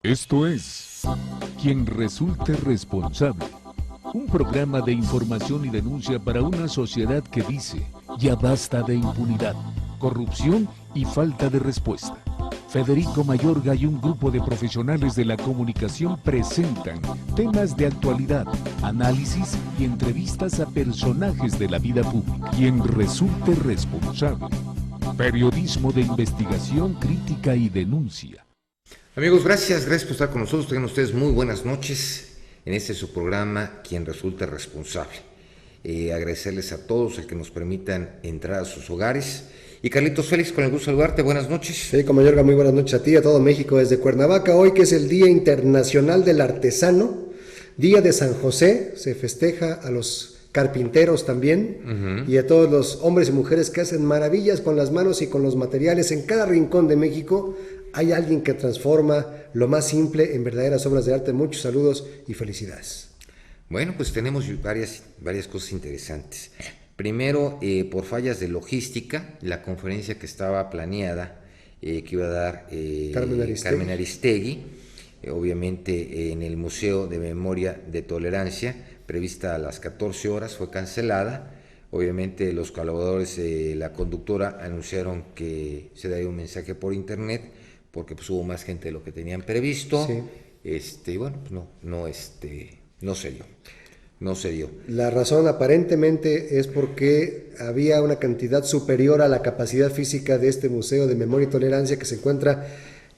Esto es Quien Resulte Responsable, un programa de información y denuncia para una sociedad que dice, ya basta de impunidad, corrupción y falta de respuesta. Federico Mayorga y un grupo de profesionales de la comunicación presentan temas de actualidad, análisis y entrevistas a personajes de la vida pública. Quien resulte responsable. Periodismo de investigación, crítica y denuncia. Amigos, gracias por estar con nosotros. Tengan ustedes muy buenas noches en este su programa, Quien Resulte Responsable. Agradecerles a todos el que nos permitan entrar a sus hogares. Y Carlitos Félix, con el gusto de saludarte, buenas noches. Federico Mayorga, muy buenas noches a ti y a todo México desde Cuernavaca. Hoy que es el Día Internacional del Artesano, Día de San José, se festeja a los carpinteros también y a todos los hombres y mujeres que hacen maravillas con las manos y con los materiales. En cada rincón de México hay alguien que transforma lo más simple en verdaderas obras de arte. Muchos saludos y felicidades. Bueno, pues tenemos varias cosas interesantes. Primero, por fallas de logística, la conferencia que estaba planeada, que iba a dar Carmen Aristegui, obviamente en el Museo de Memoria de Tolerancia, prevista a las 14 horas, fue cancelada. Obviamente los colaboradores de la conductora anunciaron que se daría un mensaje por internet, porque pues hubo más gente de lo que tenían previsto. Sí. Bueno, pues no se dio. No se dio. La razón aparentemente es porque había una cantidad superior a la capacidad física de este Museo de Memoria y Tolerancia que se encuentra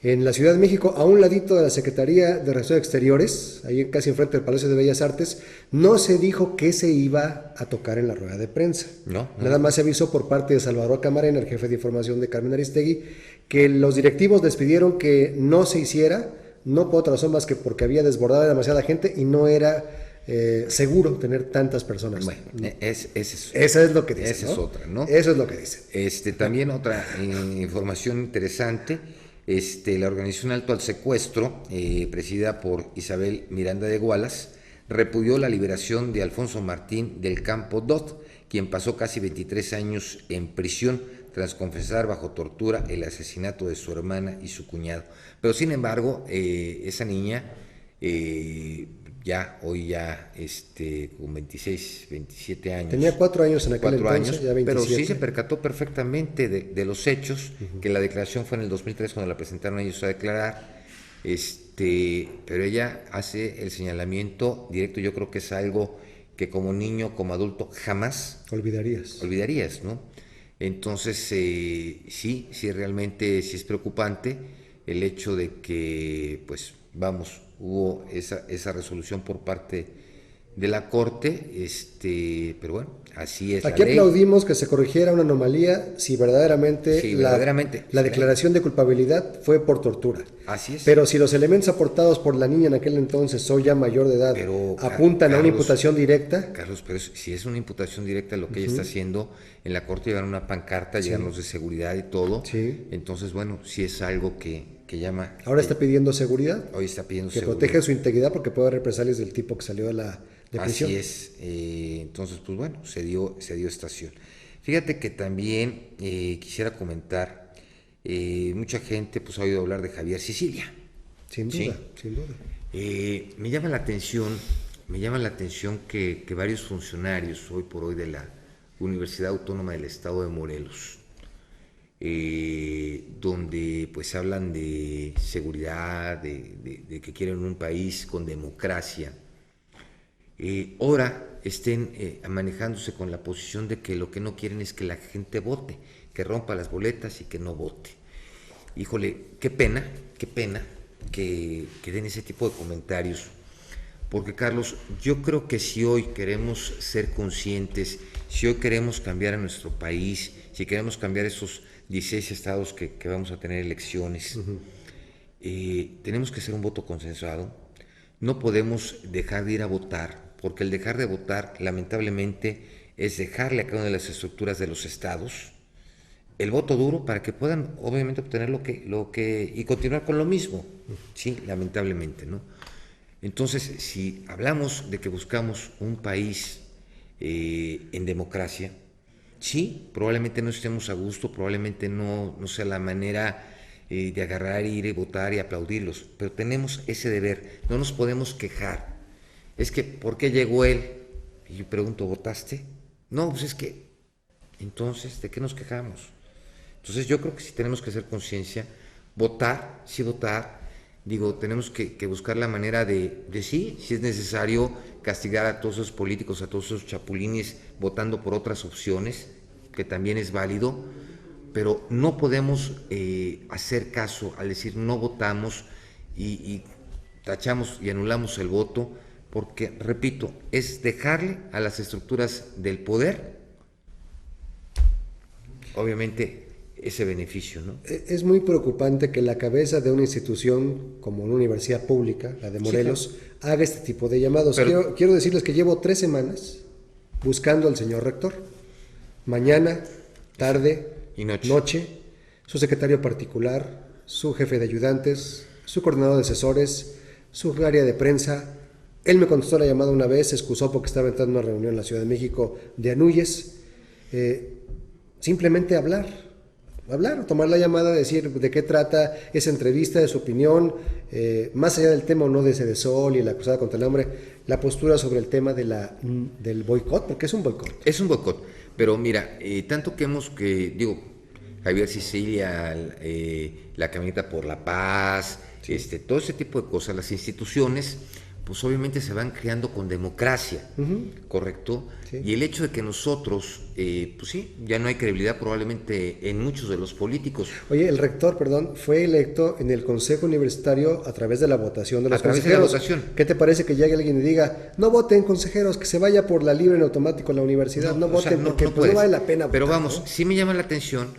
en la Ciudad de México, a un ladito de la Secretaría de Relaciones Exteriores, ahí casi enfrente del Palacio de Bellas Artes. No se dijo qué se iba a tocar en la rueda de prensa. Nada más se avisó por parte de Salvador Camarena, el jefe de información de Carmen Aristegui, que los directivos les pidieron que no se hiciera, no por otra razón más que porque había desbordado demasiada gente y no era seguro tener tantas personas. Bueno, esa es lo que dice. Esa, ¿no? Es otra, ¿no? Eso es lo que dice. También otra información interesante, la organización Alto al Secuestro, presidida por Isabel Miranda de Gualas, repudió la liberación de Alfonso Martín del Campo Dot, quien pasó casi 23 años en prisión tras confesar bajo tortura el asesinato de su hermana y su cuñado. Pero sin embargo, esa niña hoy con 26, 27 años. Tenía 4 años en aquel entonces, ya 27. Pero sí se percató perfectamente de los hechos, que la declaración fue en el 2003 cuando la presentaron ellos a declarar, pero ella hace el señalamiento directo. Yo creo que es algo que como niño, como adulto, jamás olvidarías, ¿no? Entonces, sí, realmente sí es preocupante el hecho de que, pues, hubo esa resolución por parte de la Corte, pero bueno, así es. Aquí aplaudimos que se corrigiera una anomalía si verdaderamente, la declaración de culpabilidad fue por tortura. Así es. Pero si los elementos aportados por la niña en aquel entonces, hoy ya mayor de edad, apuntan a una imputación directa. Carlos, pero si es una imputación directa lo que ella está haciendo, en la Corte llegaron una pancarta, llegan los de seguridad y todo. Sí. Entonces, bueno, sí es algo que llama. Ahora está pidiendo seguridad. Hoy está pidiendo que seguridad. Que proteja su integridad porque puede haber represalias del tipo que salió de prisión. Así es. Entonces, pues bueno, se dio esta acción. Fíjate que también quisiera comentar, mucha gente pues ha oído hablar de Javier Sicilia. Sin duda, ¿sí? Sin duda. Me llama la atención que varios funcionarios hoy por hoy de la Universidad Autónoma del Estado de Morelos, donde pues hablan de seguridad, de que quieren un país con democracia, ahora estén manejándose con la posición de que lo que no quieren es que la gente vote, que rompa las boletas y que no vote. Híjole, qué pena que den ese tipo de comentarios, porque Carlos, yo creo que si hoy queremos ser conscientes, si hoy queremos cambiar a nuestro país, si queremos cambiar esos 16 estados que vamos a tener elecciones, tenemos que hacer un voto consensuado. No podemos dejar de ir a votar, porque el dejar de votar, lamentablemente, es dejarle a cada una de las estructuras de los estados el voto duro para que puedan, obviamente, obtener lo que y continuar con lo mismo. Sí, lamentablemente, ¿no? Entonces, si hablamos de que buscamos un país en democracia, sí, probablemente no estemos a gusto, probablemente no sea la manera de agarrar, ir y votar y aplaudirlos, pero tenemos ese deber, no nos podemos quejar. Es que, ¿por qué llegó él? Y yo pregunto, ¿votaste? No, pues es que, entonces, ¿de qué nos quejamos? Entonces yo creo que sí tenemos que hacer conciencia, votar, sí votar, digo, tenemos que buscar la manera de sí, si es necesario castigar a todos esos políticos, a todos esos chapulines, votando por otras opciones, que también es válido, pero no podemos hacer caso al decir no votamos y tachamos y anulamos el voto, porque, repito, es dejarle a las estructuras del poder, obviamente, ese beneficio, ¿no? Es muy preocupante que la cabeza de una institución como una universidad pública, la de Morelos, sí, claro, haga este tipo de llamados. Pero quiero decirles que llevo 3 semanas buscando al señor rector. Mañana, tarde y noche, su secretario particular, su jefe de ayudantes, su coordinador de asesores, su área de prensa. Él me contestó la llamada una vez, se excusó porque estaba entrando a una reunión en la Ciudad de México de Anuyes. Simplemente hablar, tomar la llamada, decir de qué trata esa entrevista, de su opinión, más allá del tema o no de Sedesol y la acusada contra el hombre, la postura sobre el tema del boicot, porque es un boicot. Es un boicot, pero mira, tanto que Javier Sicilia, la Caminata por la Paz, sí, todo ese tipo de cosas, las instituciones, pues obviamente se van creando con democracia, ¿correcto? Sí. Y el hecho de que nosotros, pues sí, ya no hay credibilidad probablemente en muchos de los políticos. Oye, el rector, fue electo en el Consejo Universitario a través de la votación de los consejeros. ¿Qué te parece que llegue alguien y diga, no voten consejeros, que se vaya por la libre en automático a la universidad, no voten, porque no vale la pena votar? Pero vamos, sí me llama la atención,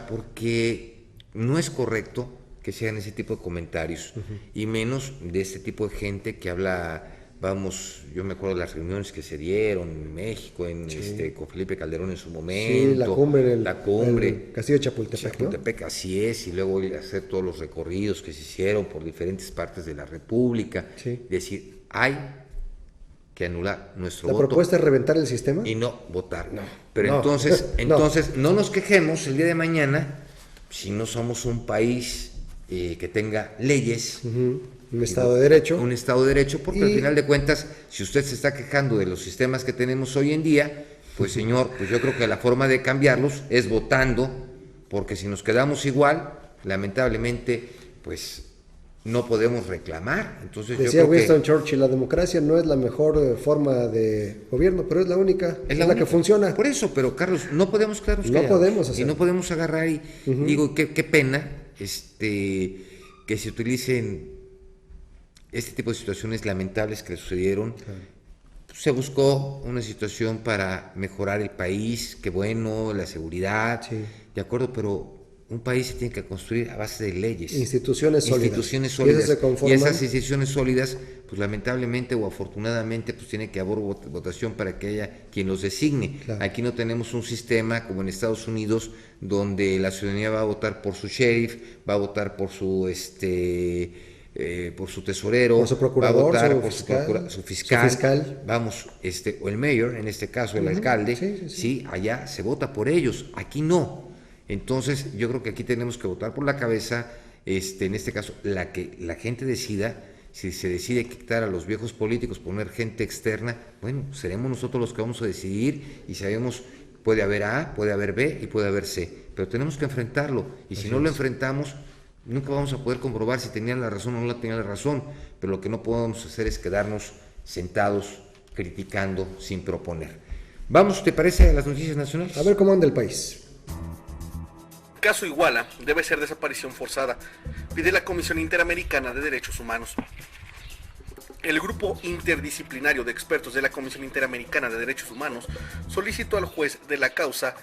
porque no es correcto que se hagan ese tipo de comentarios, y menos de este tipo de gente que habla, yo me acuerdo de las reuniones que se dieron en México, sí, con Felipe Calderón en su momento, sí, la cumbre, el Castillo de Chapultepec, ¿no? Así es, y luego hacer todos los recorridos que se hicieron por diferentes partes de la República, sí, decir, hay que anular nuestro voto. ¿La propuesta es reventar el sistema? Y no votar. No, pero entonces no nos quejemos el día de mañana si no somos un país que tenga leyes, un Estado de Derecho. Un Estado de Derecho, porque al final de cuentas, si usted se está quejando de los sistemas que tenemos hoy en día, pues señor, pues yo creo que la forma de cambiarlos es votando, porque si nos quedamos igual, lamentablemente, pues no podemos reclamar. Entonces, decía Winston Churchill, la democracia no es la mejor forma de gobierno, pero es la única, es la que funciona. Por eso, pero Carlos, no podemos quedarnos callados. No podemos hacer. Y no podemos agarrar y digo, qué pena que se utilicen este tipo de situaciones lamentables que le sucedieron. Claro. Se buscó una situación para mejorar el país, qué bueno, la seguridad, sí, de acuerdo, pero un país se tiene que construir a base de leyes. Instituciones sólidas. Y esas instituciones sólidas, pues lamentablemente o afortunadamente, pues tiene que haber votación para que haya quien los designe. Claro. Aquí no tenemos un sistema como en Estados Unidos, donde la ciudadanía va a votar por su sheriff, va a votar por su tesorero, por su procurador, va a votar por su fiscal, vamos, o el mayor, en este caso el alcalde, sí, allá se vota por ellos, aquí no. Entonces yo creo que aquí tenemos que votar por la cabeza, en este caso, que la gente decida. Si se decide quitar a los viejos políticos, poner gente externa, bueno, seremos nosotros los que vamos a decidir, y sabemos, puede haber A, puede haber B y puede haber C, pero tenemos que enfrentarlo, y si no lo enfrentamos, nunca vamos a poder comprobar si tenían la razón o no la tenían la razón, pero lo que no podemos hacer es quedarnos sentados criticando sin proponer. Vamos, ¿te parece, a las noticias nacionales? A ver cómo anda el país. Caso Iguala debe ser desaparición forzada, pide la Comisión Interamericana de Derechos Humanos. El grupo interdisciplinario de expertos de la Comisión Interamericana de Derechos Humanos solicitó al juez de la causa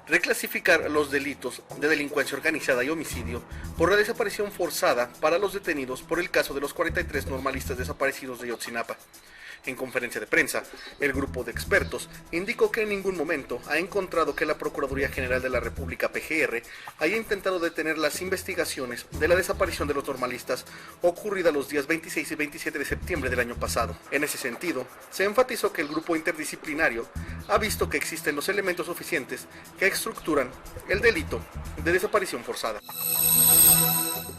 reclasificar los delitos de delincuencia organizada y homicidio por la desaparición forzada para los detenidos por el caso de los 43 normalistas desaparecidos de Ayotzinapa. En conferencia de prensa, el grupo de expertos indicó que en ningún momento ha encontrado que la Procuraduría General de la República, PGR, haya intentado detener las investigaciones de la desaparición de los normalistas ocurrida los días 26 y 27 de septiembre del año pasado. En ese sentido, se enfatizó que el grupo interdisciplinario ha visto que existen los elementos suficientes que estructuran el delito de desaparición forzada.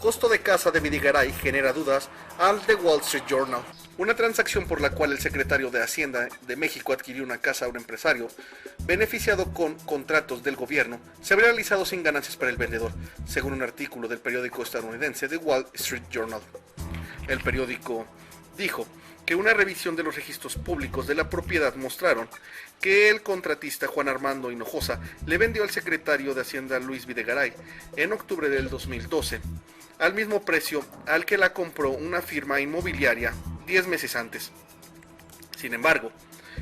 Costo de casa de Videgaray genera dudas al The Wall Street Journal. Una transacción por la cual el secretario de Hacienda de México adquirió una casa a un empresario beneficiado con contratos del gobierno se habría realizado sin ganancias para el vendedor, según un artículo del periódico estadounidense The Wall Street Journal. El periódico dijo que una revisión de los registros públicos de la propiedad mostraron que el contratista Juan Armando Hinojosa le vendió al secretario de Hacienda Luis Videgaray en octubre del 2012 al mismo precio al que la compró una firma inmobiliaria 10 meses antes. Sin embargo,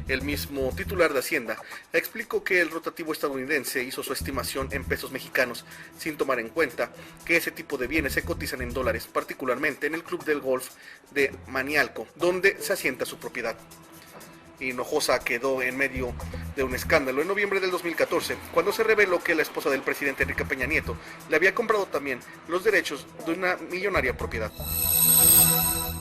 el mismo titular de Hacienda explicó que el rotativo estadounidense hizo su estimación en pesos mexicanos sin tomar en cuenta que ese tipo de bienes se cotizan en dólares, particularmente en el club del golf de Manialco, donde se asienta su propiedad. Hinojosa quedó en medio de un escándalo en noviembre del 2014, cuando se reveló que la esposa del presidente Enrique Peña Nieto le había comprado también los derechos de una millonaria propiedad.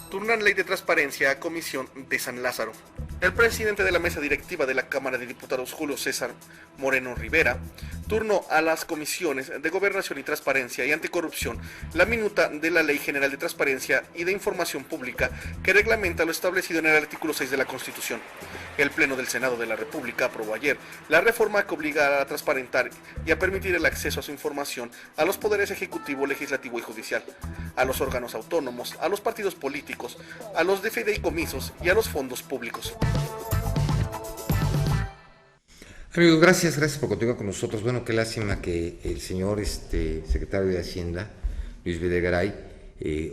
Turnan ley de transparencia a Comisión de San Lázaro. El presidente de la mesa directiva de la Cámara de Diputados, Julio César Moreno Rivera, turnó a las comisiones de Gobernación y Transparencia y Anticorrupción la minuta de la Ley General de Transparencia y de Información Pública que reglamenta lo establecido en el artículo 6 de la Constitución. El Pleno del Senado de la República aprobó ayer la reforma que obliga a transparentar y a permitir el acceso a su información a los poderes ejecutivo, legislativo y judicial, a los órganos autónomos, a los partidos políticos, a los de fideicomisos y a los fondos públicos. Amigos, gracias por continuar con nosotros. Bueno, qué lástima que el señor secretario de Hacienda, Luis Videgaray,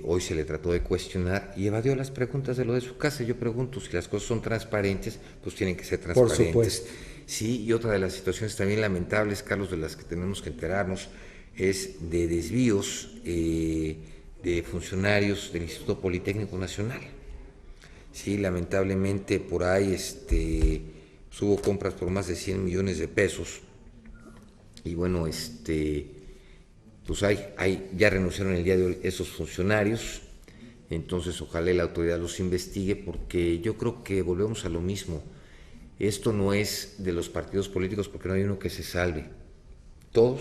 hoy se le trató de cuestionar y evadió las preguntas de lo de su casa. Yo pregunto, si las cosas son transparentes, pues tienen que ser transparentes. Por supuesto. Sí, y otra de las situaciones también lamentables, Carlos, de las que tenemos que enterarnos, es de desvíos de funcionarios del Instituto Politécnico Nacional. Sí, lamentablemente por ahí hubo compras por más de 100 millones de pesos y bueno, pues ya renunciaron el día de hoy esos funcionarios. Entonces ojalá la autoridad los investigue, porque yo creo que volvemos a lo mismo. Esto no es de los partidos políticos, porque no hay uno que se salve. Todos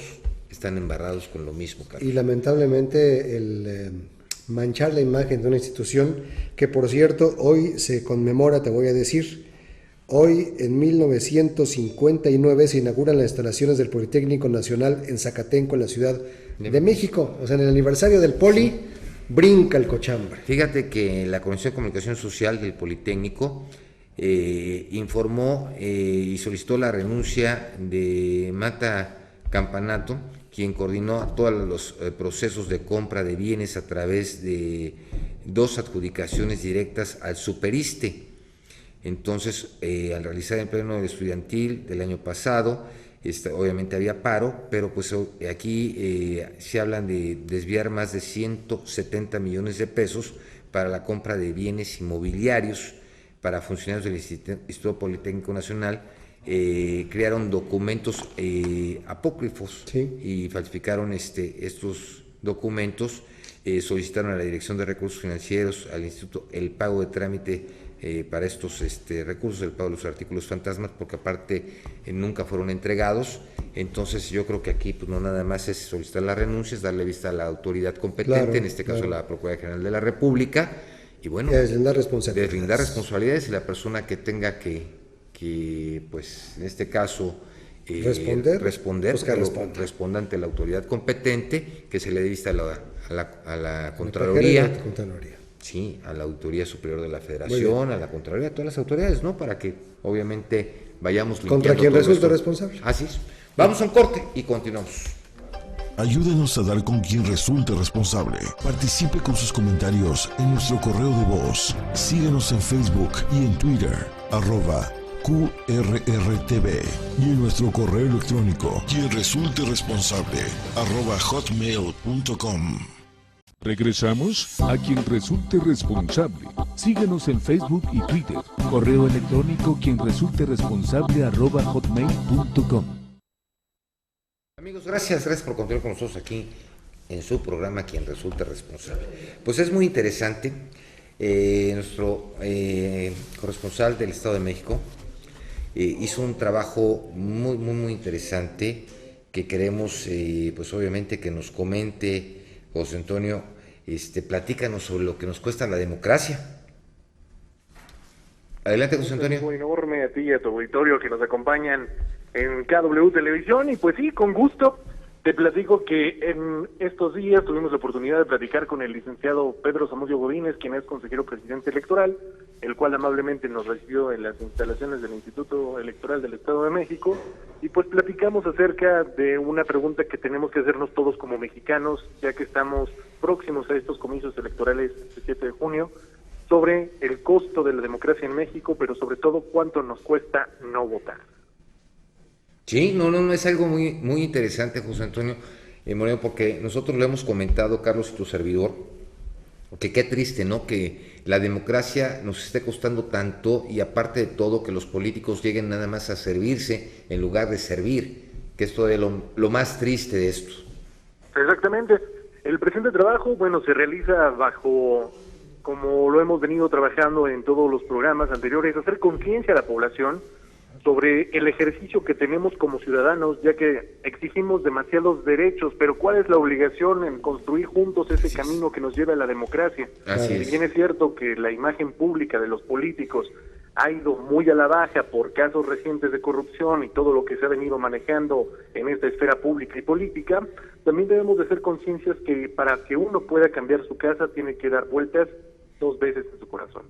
están embarrados con lo mismo, Carlos. Y lamentablemente el manchar la imagen de una institución que, por cierto, hoy se conmemora, te voy a decir, hoy en 1959 se inauguran las instalaciones del Politécnico Nacional en Zacatenco, en la Ciudad de México. O sea, en el aniversario del Poli, sí, brinca el cochambre. Fíjate que la Comisión de Comunicación Social del Politécnico informó y solicitó la renuncia de Mata Campanato, quien coordinó todos los procesos de compra de bienes a través de 2 adjudicaciones directas al Superiste. Entonces, al realizar el pleno estudiantil del año pasado, obviamente había paro, pero pues aquí se hablan de desviar más de 170 millones de pesos para la compra de bienes inmobiliarios para funcionarios del Instituto Politécnico Nacional. Crearon documentos apócrifos, sí, y falsificaron estos documentos, solicitaron a la Dirección de Recursos Financieros, al Instituto, el pago de trámite para estos recursos, el pago de los artículos fantasmas, porque aparte nunca fueron entregados. Entonces yo creo que aquí pues no nada más es solicitar las renuncias, darle vista a la autoridad competente, claro, en este caso la Procuraduría General de la República, y bueno, deslindar responsabilidades y la persona que tenga que pues en este caso responder responda ante la autoridad competente, que se le dé vista a la Contraloría, sí, a la Auditoría Superior de la Federación, a la Contraloría, a todas las autoridades, ¿no? Para que obviamente vayamos limpiando contra quien resulte responsable. Así es. Vamos a un corte y continuamos. Ayúdenos a dar con quien resulte responsable. Participe con sus comentarios en nuestro correo de voz. Síguenos en Facebook y en Twitter, @QRRTV, y en nuestro correo electrónico, quien resulte responsable, @hotmail.com. Regresamos a quien resulte responsable. Síguenos en Facebook y Twitter. Correo electrónico quien resulte responsable @hotmail.com. Amigos, gracias por continuar con nosotros aquí en su programa Quien Resulte Responsable. Pues es muy interesante. Nuestro corresponsal del Estado de México hizo un trabajo muy interesante que queremos, pues obviamente, que nos comente José Antonio Platícanos sobre lo que nos cuesta la democracia. Adelante, José Antonio. Un enorme a ti y a tu auditorio que nos acompañan en KW Televisión, y pues sí, con gusto te platico que en estos días tuvimos la oportunidad de platicar con el licenciado Pedro Zamudio Godínez, quien es consejero presidente electoral, el cual amablemente nos recibió en las instalaciones del Instituto Electoral del Estado de México, y pues platicamos acerca de una pregunta que tenemos que hacernos todos como mexicanos, ya que estamos próximos a estos comicios electorales el 7 de junio, sobre el costo de la democracia en México, pero sobre todo cuánto nos cuesta no votar. Sí, no, es algo muy, muy interesante, José Antonio Moreno, porque nosotros lo hemos comentado, Carlos y tu servidor, que qué triste, ¿no?, que la democracia nos esté costando tanto, y aparte de todo, que los políticos lleguen nada más a servirse en lugar de servir, que es todavía lo más triste de esto. Exactamente. El presente trabajo, se realiza bajo, como lo hemos venido trabajando en todos los programas anteriores, hacer conciencia a la población sobre el ejercicio que tenemos como ciudadanos, ya que exigimos demasiados derechos, pero ¿cuál es la obligación en construir juntos ese camino que nos lleva a la democracia? Así es. Si bien es cierto que la imagen pública de los políticos ha ido muy a la baja por casos recientes de corrupción y todo lo que se ha venido manejando en esta esfera pública y política, también debemos de ser conciencias que para que uno pueda cambiar su casa tiene que dar vueltas 2 veces en su corazón.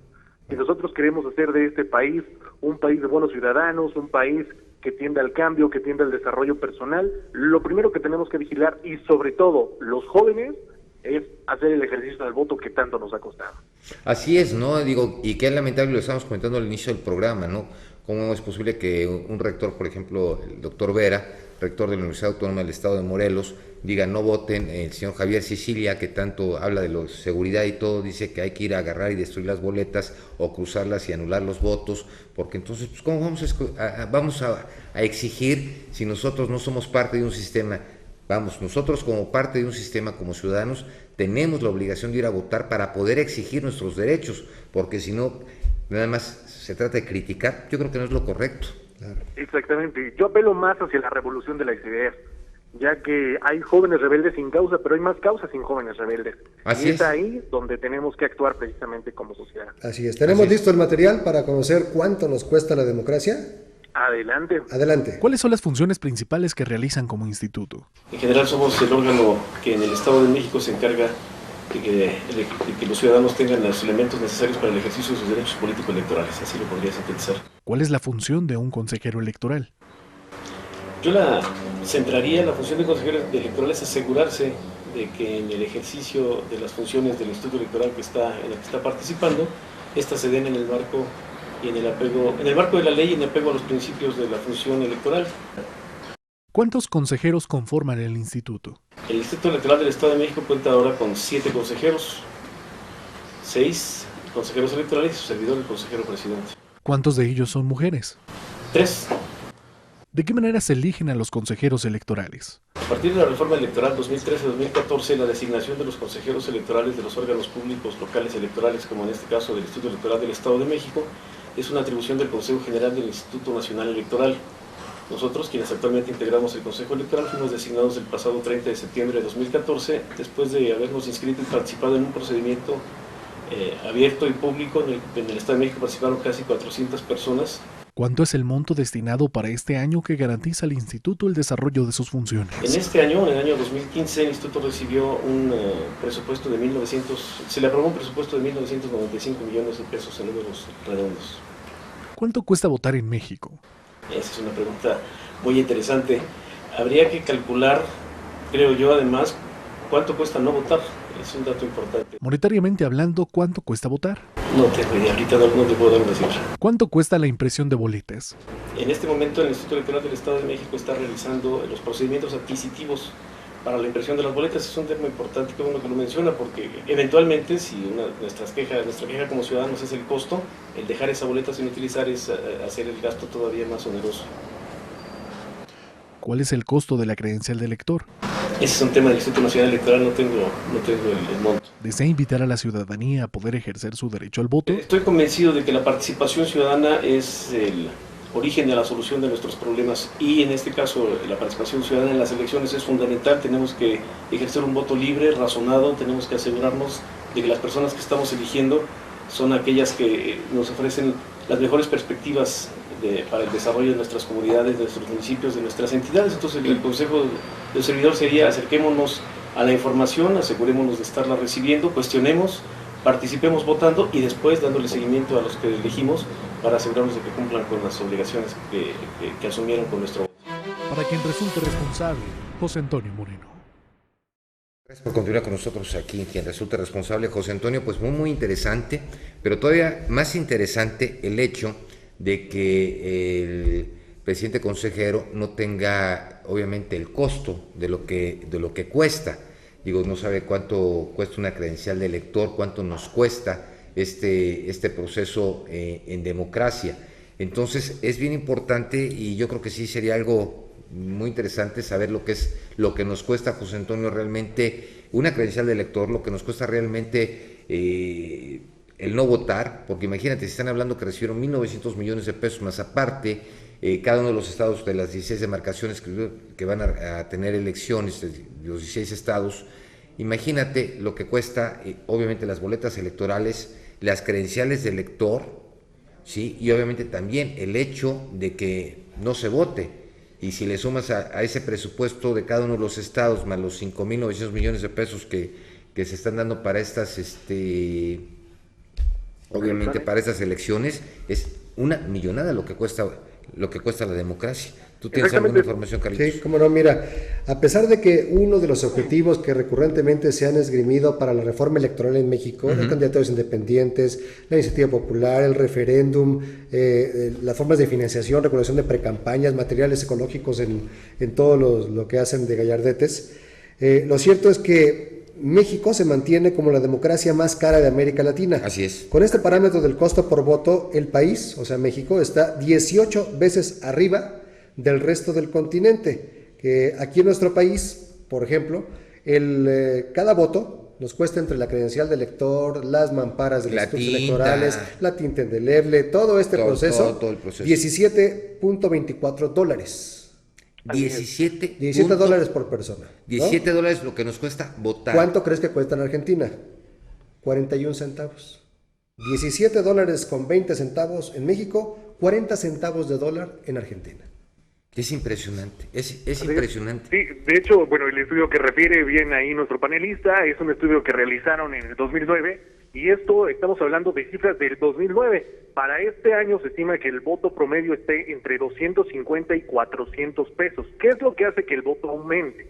Si nosotros queremos hacer de este país un país de buenos ciudadanos, un país que tienda al cambio, que tienda al desarrollo personal, lo primero que tenemos que vigilar, y sobre todo los jóvenes, es hacer el ejercicio del voto que tanto nos ha costado. Así es, ¿no? Y qué lamentable, lo estábamos comentando al inicio del programa, ¿no? ¿Cómo es posible que un rector, por ejemplo, el doctor Vera, rector de la Universidad Autónoma del Estado de Morelos, diga no voten? El señor Javier Sicilia, que tanto habla de la seguridad y todo, dice que hay que ir a agarrar y destruir las boletas o cruzarlas y anular los votos, porque entonces, pues, ¿cómo vamos a exigir si nosotros no somos parte de un sistema? Nosotros como parte de un sistema, como ciudadanos, tenemos la obligación de ir a votar para poder exigir nuestros derechos, porque si no, nada más se trata de criticar. Yo creo que no es lo correcto. Claro. Exactamente. Yo apelo más hacia la revolución de las ideas, ya que hay jóvenes rebeldes sin causa, pero hay más causas sin jóvenes rebeldes. Así es ahí donde tenemos que actuar precisamente como sociedad. Así es. ¿Tenemos listo el material para conocer cuánto nos cuesta la democracia? Adelante. Adelante. ¿Cuáles son las funciones principales que realizan como instituto? En general somos el órgano que en el Estado de México se encarga de que los ciudadanos tengan los elementos necesarios para el ejercicio de sus derechos político-electorales, así lo podría sintetizar. ¿Cuál es la función de un consejero electoral? Yo la centraría, la función de consejero electoral es asegurarse de que en el ejercicio de las funciones del instituto electoral en el que está participando, estas se den en el marco y en el marco de la ley y en apego a los principios de la función electoral. ¿Cuántos consejeros conforman el instituto? El Instituto Electoral del Estado de México cuenta ahora con 7 consejeros, 6 consejeros electorales y su servidor, el consejero presidente. ¿Cuántos de ellos son mujeres? 3. ¿De qué manera se eligen a los consejeros electorales? A partir de la reforma electoral 2013-2014, la designación de los consejeros electorales de los órganos públicos locales electorales, como en este caso del Instituto Electoral del Estado de México, es una atribución del Consejo General del Instituto Nacional Electoral. Nosotros, quienes actualmente integramos el Consejo Electoral, fuimos designados el pasado 30 de septiembre de 2014, después de habernos inscrito y participado en un procedimiento abierto y público. En el Estado de México participaron casi 400 personas. ¿Cuánto es el monto destinado para este año que garantiza al instituto el desarrollo de sus funciones? En este año, en el año 2015, el instituto recibió un presupuesto de se le aprobó un presupuesto de 1.995 millones de pesos en números redondos. ¿Cuánto cuesta votar en México? Esa es una pregunta muy interesante. Habría que calcular, creo yo, además, cuánto cuesta no votar. Es un dato importante. Monetariamente hablando, ¿cuánto cuesta votar? No tengo idea, ahorita no te puedo dar una cifra. ¿Cuánto cuesta la impresión de boletas? En este momento el Instituto Electoral del Estado de México está realizando los procedimientos adquisitivos para la impresión de las boletas. Es un tema importante, que uno que lo menciona, porque eventualmente, si nuestra queja como ciudadanos es el costo, el dejar esa boleta sin utilizar es hacer el gasto todavía más oneroso. ¿Cuál es el costo de la credencial de elector? Ese es un tema del Instituto Nacional Electoral, no tengo el monto. ¿Desea invitar a la ciudadanía a poder ejercer su derecho al voto? Estoy convencido de que la participación ciudadana es origen de la solución de nuestros problemas, y en este caso la participación ciudadana en las elecciones es fundamental. Tenemos que ejercer un voto libre, razonado, tenemos que asegurarnos de que las personas que estamos eligiendo son aquellas que nos ofrecen las mejores perspectivas para el desarrollo de nuestras comunidades, de nuestros municipios, de nuestras entidades. Entonces el consejo del servidor sería: acerquémonos a la información, asegurémonos de estarla recibiendo, cuestionemos, participemos votando y después dándole seguimiento a los que elegimos para asegurarnos de que cumplan con las obligaciones que asumieron con nuestro voto. Para quien resulte responsable, José Antonio Moreno. Gracias por continuar con nosotros aquí, quien resulte responsable, José Antonio. Pues muy interesante, pero todavía más interesante el hecho de que el presidente consejero no tenga obviamente el costo de lo que cuesta. Digo, no sabe cuánto cuesta una credencial de elector, cuánto nos cuesta este proceso en democracia. Entonces es bien importante, y yo creo que sí sería algo muy interesante saber lo que nos cuesta, José Antonio, realmente una credencial de elector, lo que nos cuesta realmente el no votar, porque imagínate, si están hablando que recibieron 1.900 millones de pesos, más aparte cada uno de los estados de las 16 demarcaciones que van a tener elecciones, los 16 estados, imagínate lo que cuesta, obviamente las boletas electorales, las credenciales de elector, ¿sí? Y obviamente también el hecho de que no se vote. Y si le sumas a ese presupuesto de cada uno de los estados, más los 5.900 millones de pesos que se están dando para estas, obviamente para estas elecciones, es una millonada lo que cuesta la democracia. ¿Tú tienes alguna información, Carlitos? Sí, cómo no, mira, a pesar de que uno de los objetivos que recurrentemente se han esgrimido para la reforma electoral en México, los candidatos independientes, la iniciativa popular, el referéndum, las formas de financiación, regulación de precampañas, materiales ecológicos en todo lo que hacen de gallardetes, lo cierto es que México se mantiene como la democracia más cara de América Latina. Así es. Con este parámetro del costo por voto, el país, o sea México, está 18 veces arriba del resto del continente. Que aquí en nuestro país, por ejemplo, cada voto nos cuesta entre la credencial de elector, las mamparas de los institutos electorales, la tinta indeleble, todo el proceso, 17.24 dólares. 17 dólares por persona, ¿no? 17 dólares lo que nos cuesta votar. ¿Cuánto crees que cuesta en Argentina? 41 centavos. 17 dólares con 20 centavos en México, 40 centavos de dólar en Argentina. Es impresionante, es impresionante. Sí, de hecho, bueno, el estudio que refiere bien ahí nuestro panelista es un estudio que realizaron en el 2009, y esto estamos hablando de cifras del 2009. Para este año se estima que el voto promedio esté entre 250 y 400 pesos. ¿Qué es lo que hace que el voto aumente?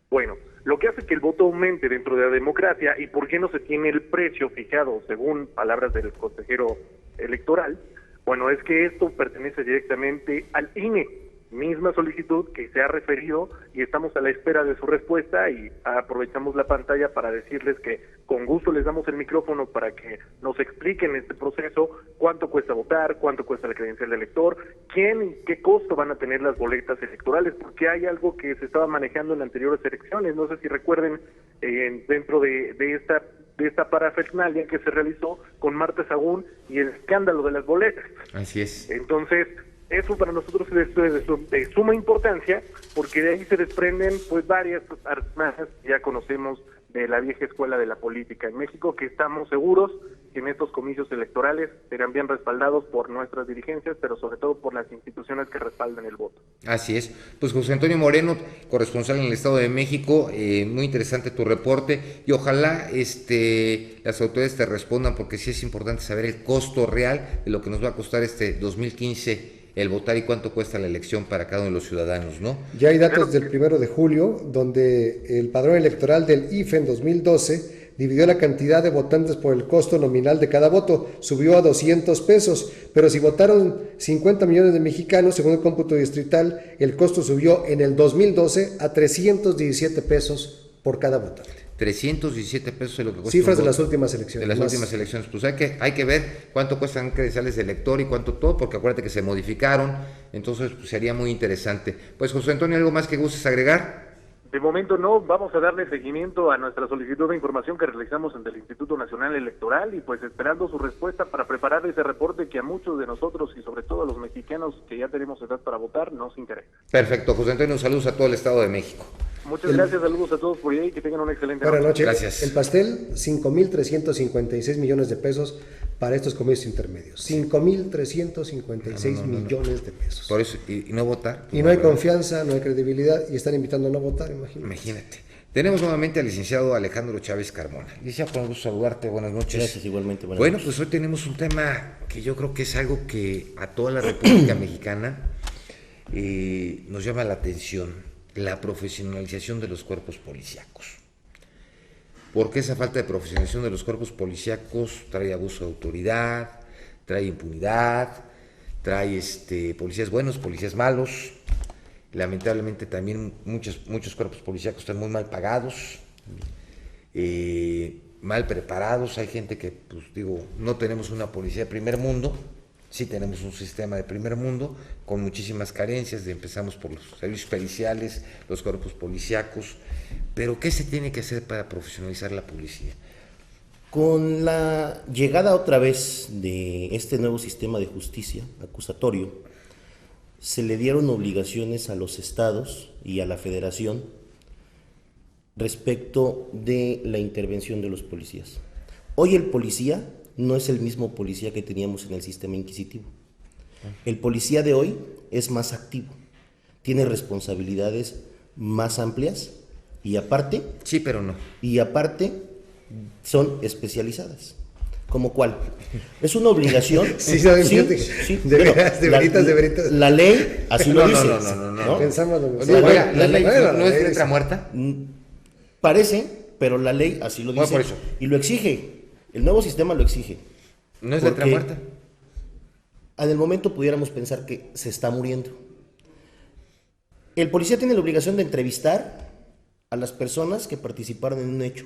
Bueno, lo que hace que el voto aumente dentro de la democracia, y por qué no se tiene el precio fijado según palabras del consejero electoral, bueno, es que esto pertenece directamente al INE. Misma solicitud que se ha referido, y estamos a la espera de su respuesta, y aprovechamos la pantalla para decirles que con gusto les damos el micrófono para que nos expliquen este proceso, cuánto cuesta votar, cuánto cuesta la credencial de elector, quién y qué costo van a tener las boletas electorales, porque hay algo que se estaba manejando en anteriores elecciones, no sé si recuerden, dentro de esta parafernalia que se realizó con Marta Sagún y el escándalo de las boletas. Así es. Entonces, eso para nosotros es de suma importancia, porque de ahí se desprenden pues varias armas que ya conocemos de la vieja escuela de la política en México, que estamos seguros que en estos comicios electorales serán bien respaldados por nuestras dirigencias, pero sobre todo por las instituciones que respaldan el voto. Así es. Pues José Antonio Moreno, corresponsal en el Estado de México, muy interesante tu reporte, y ojalá las autoridades te respondan, porque sí es importante saber el costo real de lo que nos va a costar 2015 el votar y cuánto cuesta la elección para cada uno de los ciudadanos, ¿no? Ya hay datos del 1 de julio, donde el padrón electoral del IFE en 2012 dividió la cantidad de votantes por el costo nominal de cada voto, subió a 200 pesos, pero si votaron 50 millones de mexicanos, según el cómputo distrital, el costo subió en el 2012 a 317 pesos por cada votante. 317 pesos es lo que cuesta. Cifras de las últimas elecciones. De las últimas elecciones. Pues hay que ver cuánto cuestan credenciales de elector y cuánto todo, porque acuérdate que se modificaron, entonces pues, sería muy interesante. Pues José Antonio, ¿algo más que gustes agregar? De momento no, vamos a darle seguimiento a nuestra solicitud de información que realizamos ante el Instituto Nacional Electoral y pues esperando su respuesta para preparar ese reporte que a muchos de nosotros y sobre todo a los mexicanos que ya tenemos edad para votar nos interesa. Perfecto, José Antonio, saludos a todo el Estado de México. Muchas gracias, saludos a todos por ahí y que tengan una excelente Buenas noches. Gracias. El pastel, 5.356 millones de pesos para estos comicios intermedios. 5.356 millones de pesos. Por eso, y no votar. Y no hay confianza, no hay credibilidad y están invitando a no votar, Imagínate. Tenemos nuevamente al licenciado Alejandro Chávez Carmona. Licenciado, con gusto saludarte, buenas noches. Gracias, igualmente. Bueno, noches. pues hoy tenemos un tema que yo creo que es algo que a toda la República Mexicana nos llama la atención, la profesionalización de los cuerpos policíacos. Porque esa falta de profesionalización de los cuerpos policíacos trae abuso de autoridad, trae impunidad, trae policías buenos, policías malos. Lamentablemente también muchos cuerpos policíacos están muy mal pagados, mal preparados. Hay gente que, pues digo, no tenemos una policía de primer mundo, sí tenemos un sistema de primer mundo con muchísimas carencias. Empezamos por los servicios periciales, los cuerpos policíacos, pero ¿qué se tiene que hacer para profesionalizar la policía? Con la llegada otra vez de este nuevo sistema de justicia acusatorio, se le dieron obligaciones a los estados y a la federación respecto de la intervención de los policías. Hoy el policía no es el mismo policía que teníamos en el sistema inquisitivo. El policía de hoy es más activo, tiene responsabilidades más amplias y aparte... Sí, pero no. Y aparte son especializadas. ¿Como cuál? Es una obligación. Sí, de veritas. La ley así lo dice. No. Pensamos ¿La ley no es letra muerta? Parece, pero la ley así lo dice. Por eso. Y lo exige. El nuevo sistema lo exige. ¿No es letra muerta? En el momento pudiéramos pensar que se está muriendo. El policía tiene la obligación de entrevistar a las personas que participaron en un hecho.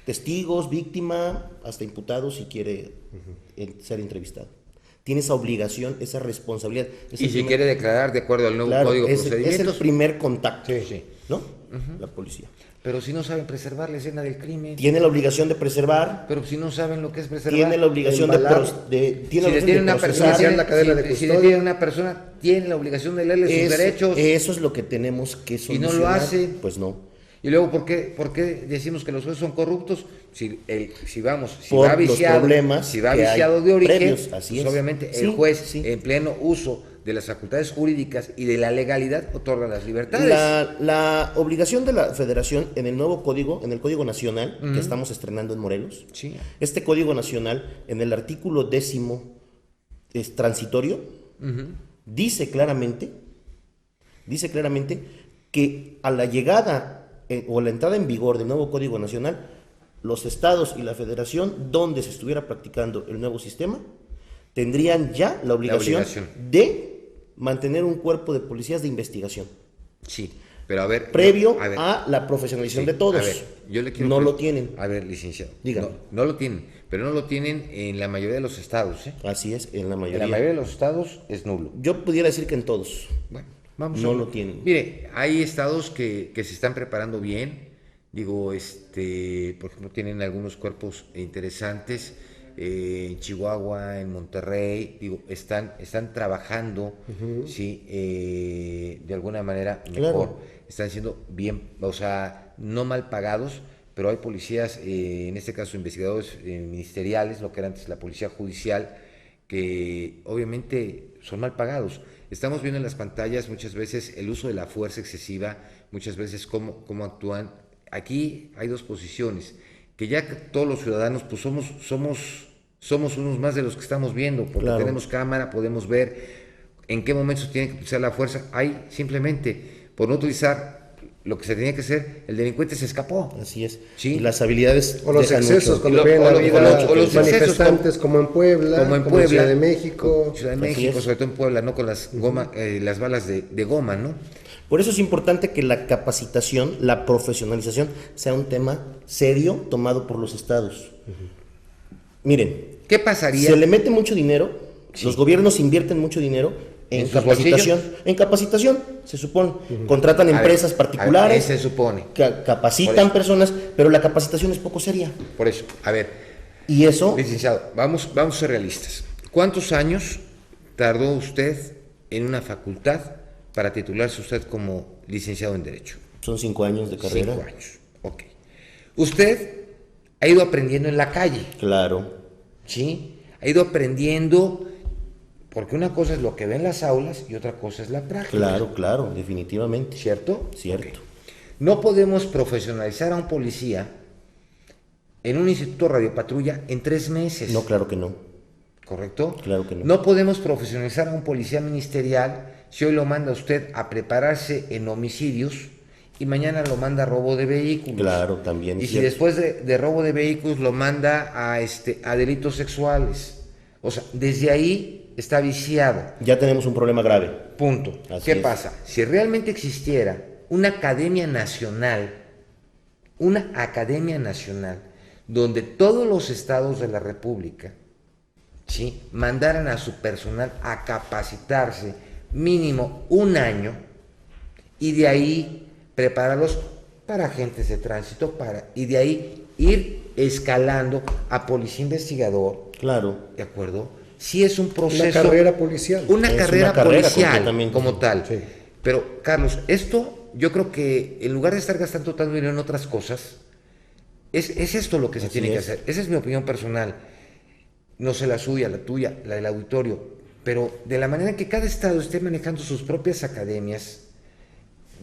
Testigos, víctima, hasta imputados si quiere ser entrevistado. Tiene esa obligación, esa responsabilidad. Y si quiere declarar de acuerdo al nuevo Código de Procedimientos. Es el primer contacto, sí. ¿no? La policía. Pero si no saben preservar la escena del crimen. Tiene la obligación de preservar. Pero si no saben lo que es preservar. Tiene la obligación de procesar la cadena de custodia. Si detiene una persona, tiene la obligación de leerle sus derechos. Eso es lo que tenemos que solucionar. Y no lo hace. Pues no. Y luego, ¿por qué decimos que los jueces son corruptos? Si Por va viciado, los problemas si va viciado de origen, previos, pues obviamente el juez, en pleno uso de las facultades jurídicas y de la legalidad, otorga las libertades. La obligación de la Federación en el nuevo código, en el Código Nacional, que estamos estrenando en Morelos, este Código Nacional, en el artículo 10 es transitorio, dice claramente que a la llegada o la entrada en vigor del nuevo Código Nacional, los estados y la federación, donde se estuviera practicando el nuevo sistema, tendrían ya la obligación de mantener un cuerpo de policías de investigación. Sí, pero a ver... Previo a la profesionalización de todos. A ver, yo le quiero... No lo tienen. A ver, licenciado. Dígame. No lo tienen, pero no lo tienen en la mayoría de los estados, ¿eh? Así es, en la mayoría. En la mayoría de los estados es nulo. Yo pudiera decir que en todos. Bueno. No lo tienen. Mire, hay estados que se están preparando bien. Digo, por ejemplo, tienen algunos cuerpos interesantes. En Chihuahua, en Monterrey, digo, están trabajando, de alguna manera mejor. Claro. Están siendo bien, o sea, no mal pagados, pero hay policías, en este caso investigadores ministeriales, lo que era antes la policía judicial, que obviamente son mal pagados. Estamos viendo en las pantallas muchas veces el uso de la fuerza excesiva, muchas veces cómo actúan. Aquí hay dos posiciones, que ya todos los ciudadanos pues somos unos más de los que estamos viendo, porque tenemos cámara, podemos ver en qué momento se tiene que utilizar la fuerza. Hay simplemente, por no utilizar lo que se tenía que hacer, el delincuente se escapó. Así es. ¿Sí? Y las habilidades... O los excesos, cuando ven a los manifestantes como en Puebla, como en Ciudad de México. Ciudad de México, sobre todo en Puebla, ¿no? Con las las balas de goma, ¿no? Por eso es importante que la capacitación, la profesionalización, sea un tema serio tomado por los estados. Miren, ¿qué pasaría? Se le mete mucho dinero, los gobiernos invierten mucho dinero En sus capacitación, bolsillos. en capacitación, se supone. Contratan empresas particulares, se supone. capacitan personas, pero la capacitación es poco seria. Por eso, a ver. Y eso... Licenciado, vamos a ser realistas. ¿Cuántos años tardó usted en una facultad para titularse usted como licenciado en Derecho? Son 5 años de carrera. 5 años, ok. Usted ha ido aprendiendo en la calle. Claro. ¿Sí? Ha ido aprendiendo, porque una cosa es lo que ve en las aulas y otra cosa es la práctica. Claro, definitivamente. ¿Cierto? Cierto. Okay. No podemos profesionalizar a un policía en un instituto radiopatrulla en 3 meses. No, claro que no. ¿Correcto? Claro que no. No podemos profesionalizar a un policía ministerial si hoy lo manda usted a prepararse en homicidios y mañana lo manda a robo de vehículos. Claro, también. Y si después de robo de vehículos lo manda a delitos sexuales. O sea, desde ahí está viciado. Ya tenemos un problema grave. Punto. ¿Qué pasa? Si realmente existiera una academia nacional donde todos los estados de la República, ¿sí?, mandaran a su personal a capacitarse mínimo 1 año y de ahí prepararlos para agentes de tránsito y de ahí ir escalando a policía investigador. Claro. ¿De acuerdo? Sí es un proceso. Una carrera policial. Una carrera policial como tal. Sí. Pero, Carlos, esto yo creo que en lugar de estar gastando tanto dinero en otras cosas, es esto lo que se tiene que hacer. Esa es mi opinión personal. No sé la suya, la tuya, la del auditorio, pero de la manera que cada estado esté manejando sus propias academias,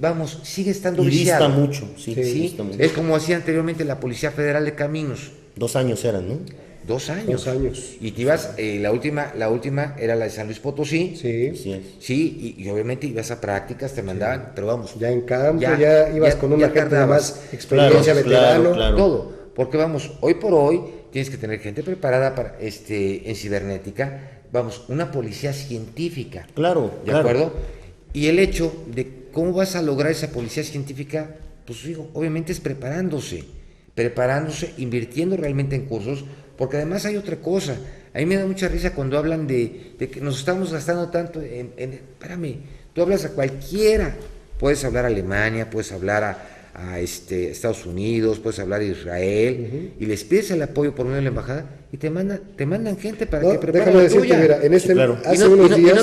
vamos, sigue estando viciado. Dista mucho, sí. Dista mucho. Es como hacía anteriormente la Policía Federal de Caminos. 2 años eran, ¿no? 2 años. 2 años. Y te ibas, la última era la de San Luis Potosí. Sí. Y obviamente ibas a prácticas, te mandaban, pero vamos. Ya en campo, ya ibas con una gente de más experiencia, veterano. Claro. Todo. Porque vamos, hoy por hoy tienes que tener gente preparada para en cibernética, vamos, una policía científica. Claro. ¿De acuerdo? Y el hecho de cómo vas a lograr esa policía científica, pues digo, obviamente es preparándose, invirtiendo realmente en cursos, porque además hay otra cosa. A mí me da mucha risa cuando hablan de que nos estamos gastando tanto espérame, tú hablas a cualquiera, puedes hablar a Alemania, puedes hablar a Estados Unidos, puedes hablar a Israel, y les pides el apoyo por medio de la embajada y te mandan gente para que prepare la tuya. Mira, y no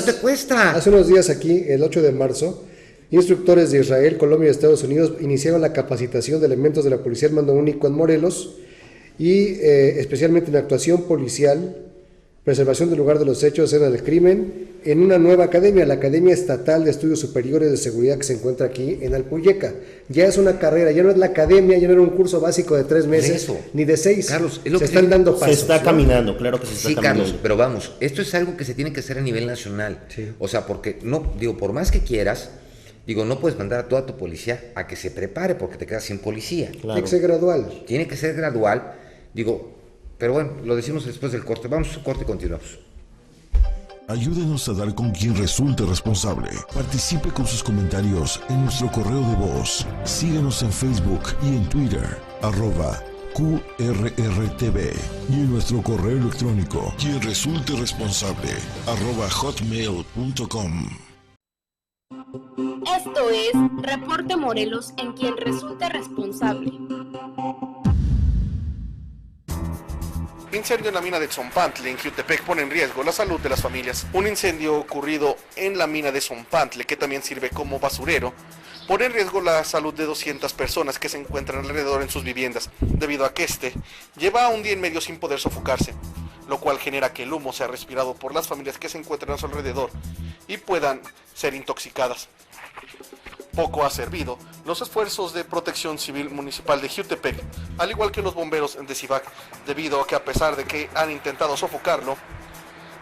te cuesta. Hace unos días aquí, el 8 de marzo, instructores de Israel, Colombia y Estados Unidos iniciaron la capacitación de elementos de la Policía del Mando Único en Morelos y especialmente en actuación policial, preservación del lugar de los hechos, escena del crimen, en una nueva academia, la Academia Estatal de Estudios Superiores de Seguridad que se encuentra aquí en Alpuyeca. Ya es una carrera, ya no es la academia, ya no era un curso básico de 3 meses, ni de 6. Carlos, es lo se que están dando pasos. Se está caminando, claro que se está caminando. Sí, Carlos, pero vamos, esto es algo que se tiene que hacer a nivel nacional. Sí. O sea, porque por más que quieras, no puedes mandar a toda tu policía a que se prepare porque te quedas sin policía. Claro. Tiene que ser gradual. Tiene que ser gradual, pero bueno, lo decimos después del corte. Vamos a un corte y continuamos. Ayúdenos a dar con quien resulte responsable. Participe con sus comentarios en nuestro correo de voz. Síguenos en Facebook y en Twitter, @QRRTV. Y en nuestro correo electrónico, quien resulte responsable, @hotmail.com. Esto es Reporte Morelos en quien resulte responsable. Incendio en la mina de Tzompantle, en Jiutepec, pone en riesgo la salud de las familias. Un incendio ocurrido en la mina de Tzompantle, que también sirve como basurero, pone en riesgo la salud de 200 personas que se encuentran alrededor en sus viviendas, debido a que lleva un día y medio sin poder sofocarse, lo cual genera que el humo sea respirado por las familias que se encuentran a su alrededor y puedan ser intoxicadas. Poco ha servido los esfuerzos de Protección Civil Municipal de Jiutepec, al igual que los bomberos de Cibac, debido a que a pesar de que han intentado sofocarlo,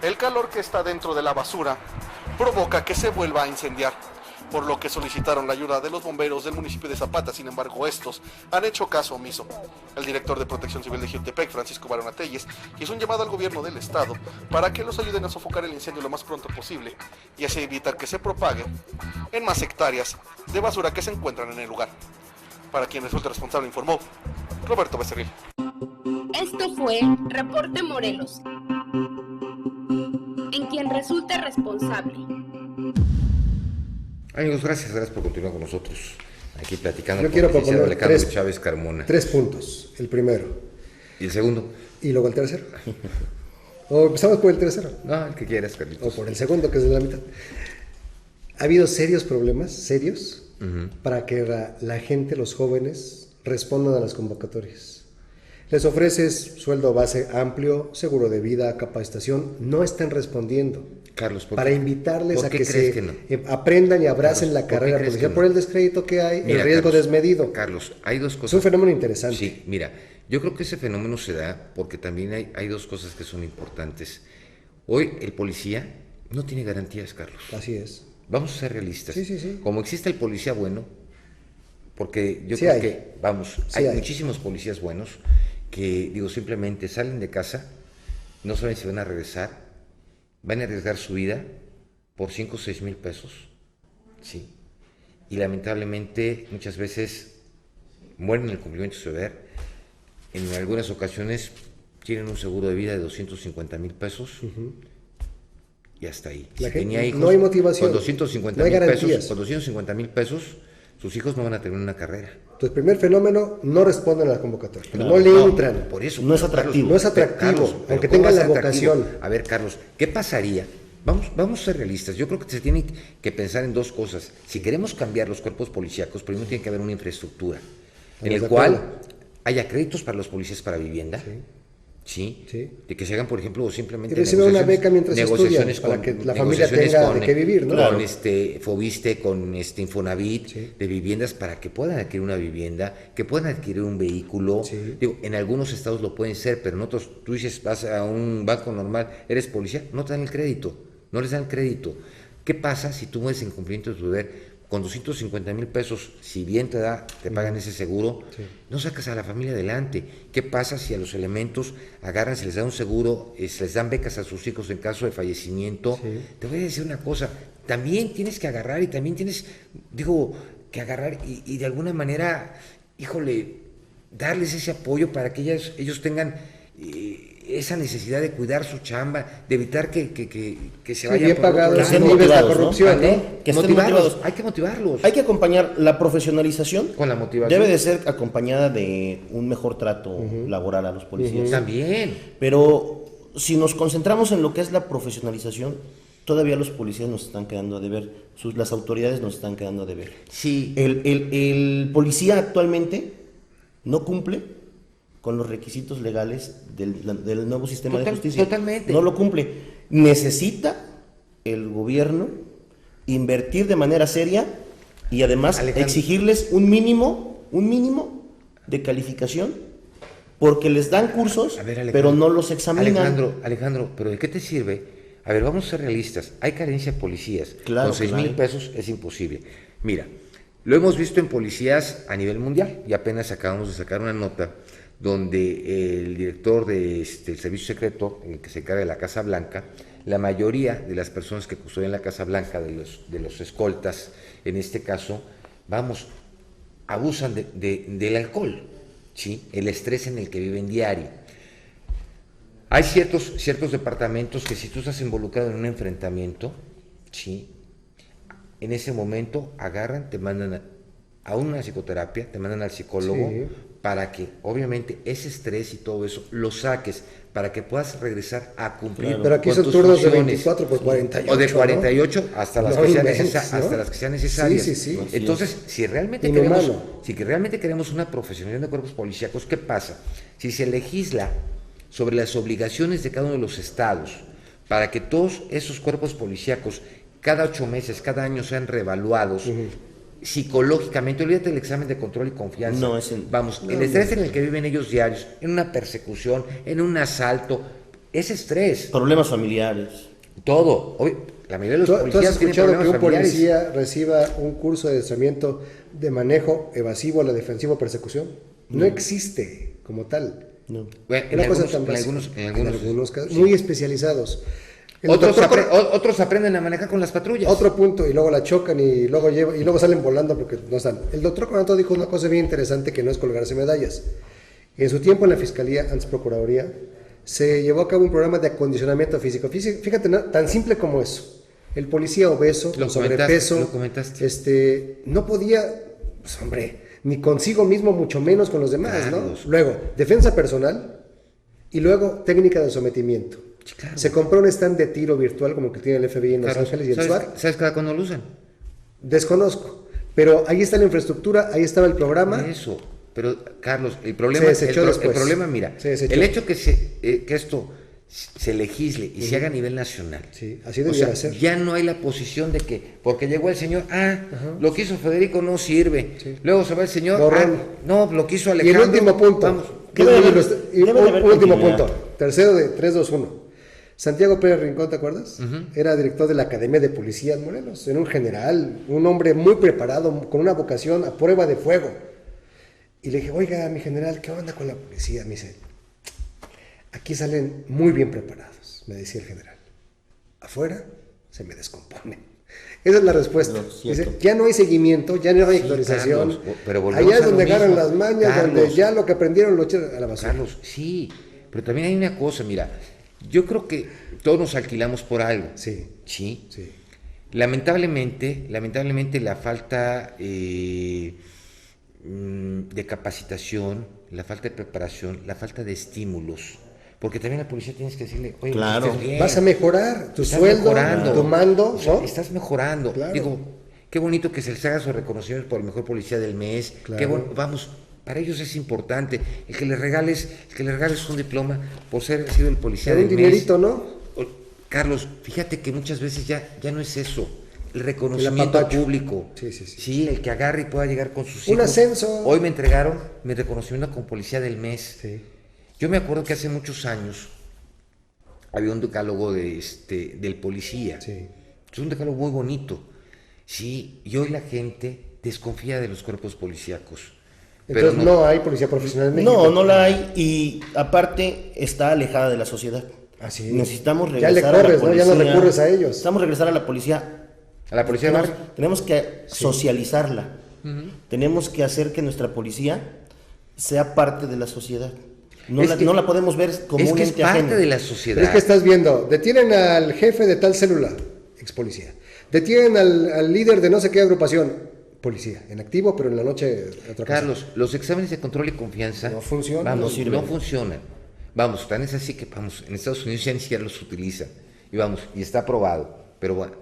el calor que está dentro de la basura provoca que se vuelva a incendiar, por lo que solicitaron la ayuda de los bomberos del municipio de Zapata. Sin embargo, estos han hecho caso omiso. El director de Protección Civil de Jiutepec, Francisco Barona Telles, hizo un llamado al gobierno del estado para que los ayuden a sofocar el incendio lo más pronto posible y así evitar que se propague en más hectáreas de basura que se encuentran en el lugar. Para quien resulte responsable, informó Roberto Becerril. Esto fue Reporte Morelos, en quien resulte responsable. Amigos, gracias por continuar con nosotros. Aquí platicando Yo con quiero el licenciado proponer Alejandro Chávez Carmona. 3 puntos. El primero. ¿Y el segundo? Y luego el tercero. O empezamos por el tercero. No, el que quieras, Carlitos. O por el segundo, que es de la mitad. Ha habido serios problemas, serios, para que la gente, los jóvenes, respondan a las convocatorias. Les ofreces sueldo base amplio, seguro de vida, capacitación, no están respondiendo. Carlos, para invitarles a que que no? aprendan y abracen Carlos, la carrera policial no? por el descrédito que hay, Mira, el riesgo Carlos, desmedido. Carlos, hay dos cosas. Es un fenómeno interesante. Sí, mira, yo creo que ese fenómeno se da porque también hay dos cosas que son importantes. Hoy el policía no tiene garantías, Carlos. Así es. Vamos a ser realistas. Sí. Como existe el policía bueno, porque yo Sí creo hay. que, Sí hay hay. muchísimos policías buenos que, simplemente salen de casa, no saben si van a regresar, van a arriesgar su vida por 5 o 6 mil pesos. Sí. Y lamentablemente muchas veces mueren en el cumplimiento de su deber. En algunas ocasiones tienen un seguro de vida de 250,000 pesos. Y hasta ahí. La Si gente, tenía hijos, no hay motivación, con 250,000 no hay pesos, garantías. con 250,000 pesos, sus hijos no van a tener una carrera. Entonces, primer fenómeno, no responden a la convocatoria. Claro, no le entran. Por eso. No es pero, atractivo. No es atractivo, Carlos, aunque ¿cómo tengan va a la ser atractivo? vocación. A ver, Carlos, ¿qué pasaría? Vamos a ser realistas. Yo creo que se tiene que pensar en dos cosas. Si queremos cambiar los cuerpos policíacos, primero tiene que haber una infraestructura en el cual haya créditos para los policías para vivienda. Sí. De que se hagan, por ejemplo, simplemente Y reciban una beca mientras estudian, para que la familia tenga de qué vivir, ¿no? Con Fobiste, con Infonavit, de viviendas para que puedan adquirir una vivienda, que puedan adquirir un vehículo. Digo, en algunos estados lo pueden ser, pero en otros, tú dices, vas a un banco normal, eres policía, no te dan el crédito, no les dan el crédito. ¿Qué pasa si tú mueres en cumplimiento de tu deber? Con 250,000 pesos, si bien te pagan ese seguro, no sacas a la familia adelante. ¿Qué pasa si a los elementos agarran, se les da un seguro, se les dan becas a sus hijos en caso de fallecimiento? Te voy a decir una cosa, también tienes que agarrar y también tienes, que agarrar y de alguna manera, darles ese apoyo para que ellos tengan esa necesidad de cuidar su chamba, de evitar que se vayan bien por otro pagados, lado. que estén no motivados, la corrupción, ¿no? ¿no? Que estén motivados. Hay que motivarlos. Hay que acompañar la profesionalización. Con la motivación. Debe de ser acompañada de un mejor trato laboral a los policías. También. Pero si nos concentramos en lo que es la profesionalización, todavía los policías nos están quedando a deber, las autoridades nos están quedando a deber. Sí. El policía actualmente no cumple con los requisitos legales del nuevo sistema de justicia. Totalmente. No lo cumple. Necesita el gobierno invertir de manera seria y además exigirles un mínimo de calificación, porque les dan cursos, pero no los examinan. Alejandro, ¿pero de qué te sirve? A ver, vamos a ser realistas. Hay carencia de policías. Claro, con 6,000 pesos es imposible. Mira, lo hemos visto en policías a nivel mundial y apenas acabamos de sacar una nota donde el director del servicio secreto, el que se encarga de la Casa Blanca, la mayoría de las personas que custodian la Casa Blanca, de los escoltas, en este caso, abusan del alcohol, ¿sí? El estrés en el que viven diario. Hay ciertos departamentos que si tú estás involucrado en un enfrentamiento, ¿sí? En ese momento agarran, te mandan a una psicoterapia, te mandan al psicólogo, para que obviamente ese estrés y todo eso lo saques, para que puedas regresar a cumplir. Pero aquí con son tus turnos de funciones. 24 por 48. O de 48 hasta las que sean necesarias. Sí. Entonces, si realmente queremos una profesionalización de cuerpos policíacos, ¿qué pasa? Si se legisla sobre las obligaciones de cada uno de los estados para que todos esos cuerpos policíacos cada 8 meses, cada año sean reevaluados psicológicamente, olvídate del examen de control y confianza. El estrés en el que viven ellos diarios, en una persecución, en un asalto, ese estrés. Problemas familiares. Todo. La mayoría de los policías ¿Tú has escuchado tienen que un problemas policía reciba un curso de adiestramiento de manejo evasivo a la defensiva o persecución? No existe como tal. No. Bueno, en algunos casos muy especializados. Otros aprenden a manejar con las patrullas. Otro punto, y luego la chocan y luego salen volando porque no están. El doctor Conato dijo una cosa bien interesante que no es colgarse medallas. En su tiempo en la Fiscalía, antes Procuraduría, se llevó a cabo un programa de acondicionamiento físico. Fíjate, tan simple como eso. El policía obeso, con sobrepeso, lo comentaste. No podía, pues hombre, ni consigo mismo, mucho menos con los demás, Claro. ¿no? Luego, defensa personal y luego técnica de sometimiento. Claro. Se compró un stand de tiro virtual como que tiene el FBI en Los Carlos, Ángeles y el SWAT. ¿Sabes cada cuándo lo usan? Desconozco, pero ahí está la infraestructura, ahí estaba el programa. Eso, pero Carlos, el problema, Se desechó el después. problema, mira, Se desechó. el hecho que esto se legisle y se haga a nivel nacional. Sí, así debería ser. Ya no hay la posición de que, porque llegó el señor, lo que hizo Federico no sirve. Sí. Luego se va el señor, Borrón. no, lo que hizo Y Alejandro. el último punto, vamos, último punto, tercero de 3, 2, 1. Santiago Pérez Rincón, ¿te acuerdas? Era director de la Academia de Policía en Morelos, era un general, un hombre muy preparado, con una vocación a prueba de fuego. Y le dije, oiga, mi general, ¿qué onda con la policía? Me dice, aquí salen muy bien preparados, me decía el general. Afuera se me descompone. Esa es la respuesta. Dice, ya no hay seguimiento, ya no hay actualización. Carlos, pero volvemos allá es a lo donde mismo. agarran las mañas, Carlos, donde ya lo que aprendieron lo echan a la basura. Carlos, sí, pero también hay una cosa, mira, yo creo que todos nos alquilamos por algo. Sí. ¿Sí? Sí. Lamentablemente la falta de capacitación, la falta de preparación, la falta de estímulos, porque también la policía tienes que decirle, oye, Claro. estás bien, Vas a mejorar tu estás sueldo, mejorando, tu mando, o sea, ¿no? estás mejorando. Claro. Digo, qué bonito que se les haga su reconocimiento por el mejor policía del mes. Claro. Qué bueno, vamos, para ellos es importante el que les regales un diploma por ser sido el policía Pero del un mes. dinerito, ¿no? Carlos, fíjate que muchas veces ya no es eso. El reconocimiento apapacho. público. Sí. El que agarre y pueda llegar con sus hijos. Un ascenso. Hoy me entregaron mi reconocimiento como policía del mes. Sí. Yo me acuerdo que hace muchos años había un decálogo del policía. Sí. Es un decálogo muy bonito. Sí, y hoy la gente desconfía de los cuerpos policíacos. Pero Entonces no hay policía profesional en México. No la hay, y aparte está alejada de la sociedad. Así. Necesitamos Ya le regresar a la corres, ¿no? policía. Ya no recurres a ellos. Necesitamos regresar a la policía. a la policía de barrio. Tenemos que socializarla. Tenemos que hacer que nuestra policía sea parte de la sociedad. No la podemos ver como es un que es ente parte ajeno. de la sociedad. Es que estás viendo, detienen al jefe de tal célula, ex policía. Detienen al líder de no sé qué agrupación, policía, en activo, pero en la noche otra cosa. Carlos, los exámenes de control y confianza No funcionan. vamos, No sirven. no funcionan. Vamos, tan es así que vamos, en Estados Unidos ya ni siquiera los utilizan. Y vamos, y está aprobado. Pero bueno,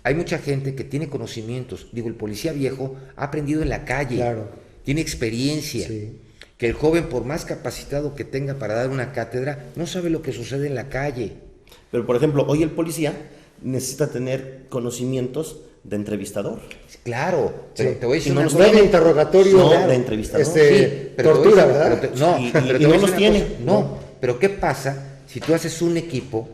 hay mucha gente que tiene conocimientos. Digo, el policía viejo ha aprendido en la calle. Claro. Tiene experiencia. Sí. Que el joven, por más capacitado que tenga para dar una cátedra, no sabe lo que sucede en la calle. Pero, por ejemplo, hoy el policía necesita tener conocimientos de entrevistador. Claro, pero Sí. te voy a decir Y no una los cosa. No de interrogatorio, No, claro. de entrevistador. pero te voy a Tortura, decir- ¿verdad? pero no, Y pero te no voy a los decir una tiene. cosa. No, pero ¿qué pasa si tú haces un equipo?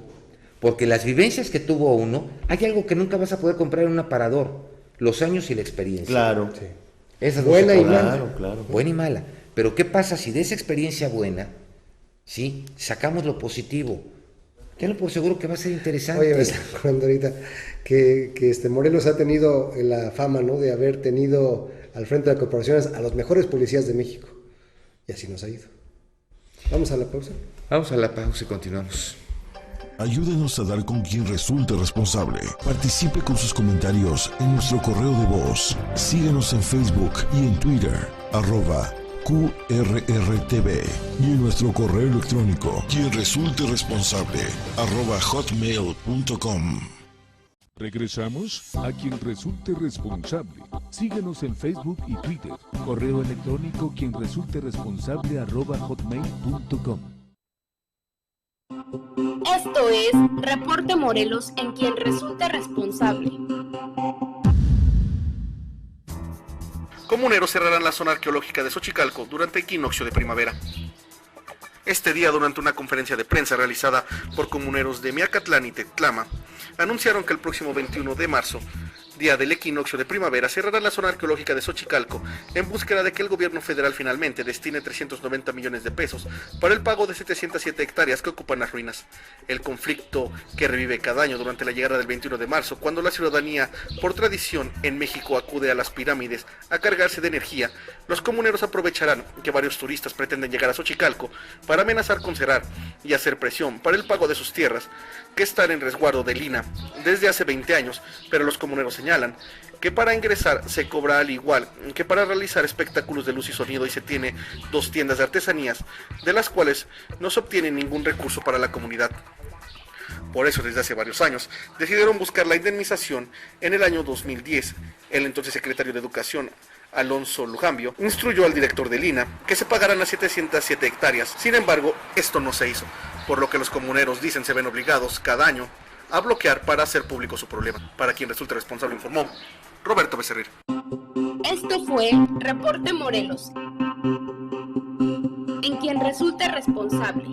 Porque las vivencias que tuvo uno, hay algo que nunca vas a poder comprar en un aparador: los años y la experiencia. Claro. Sí. Esas no Buena se y cobran. mala. Claro. Buena y mala. Pero ¿qué pasa si de esa experiencia buena, sí, sacamos lo positivo? Tenlo por seguro que va a ser interesante. Oye, me está acordando ahorita que Morelos ha tenido la fama, ¿no?, de haber tenido al frente de corporaciones a los mejores policías de México. Y así nos ha ido. Vamos a la pausa. Vamos a la pausa y continuamos. Ayúdenos a dar con quien resulte responsable. Participe con sus comentarios en nuestro correo de voz. Síguenos en Facebook y en Twitter, @QRRTV. Y en nuestro correo electrónico, quien resulte responsable, @hotmail.com. Regresamos a quien resulte responsable. Síguenos en Facebook y Twitter. Correo electrónico quien resulte responsable @hotmail.com. Esto es Reporte Morelos en quien resulte responsable. Comuneros cerrarán la zona arqueológica de Xochicalco durante equinoccio de primavera. Este día, durante una conferencia de prensa realizada por comuneros de Miacatlán y Tectlama, anunciaron que el próximo 21 de marzo día del equinoccio de primavera, cerrará la zona arqueológica de Xochicalco en búsqueda de que el gobierno federal finalmente destine 390 millones de pesos para el pago de 707 hectáreas que ocupan las ruinas. El conflicto que revive cada año durante la llegada del 21 de marzo, cuando la ciudadanía, por tradición en México, acude a las pirámides a cargarse de energía, los comuneros aprovecharán que varios turistas pretenden llegar a Xochicalco para amenazar con cerrar y hacer presión para el pago de sus tierras, que están en resguardo del INAH desde hace 20 años, pero los comuneros señalan que para ingresar se cobra al igual que para realizar espectáculos de luz y sonido y se tiene 2 tiendas de artesanías, de las cuales no se obtiene ningún recurso para la comunidad. Por eso, desde hace varios años, decidieron buscar la indemnización. En el año 2010, el entonces secretario de Educación, Alonso Lujambio, instruyó al director del INAH que se pagaran las 707 hectáreas. Sin embargo, esto no se hizo, por lo que los comuneros dicen se ven obligados cada año a bloquear para hacer público su problema. Para quien resulta responsable, informó Roberto Becerril. Esto fue Reporte Morelos, en quien resulte responsable.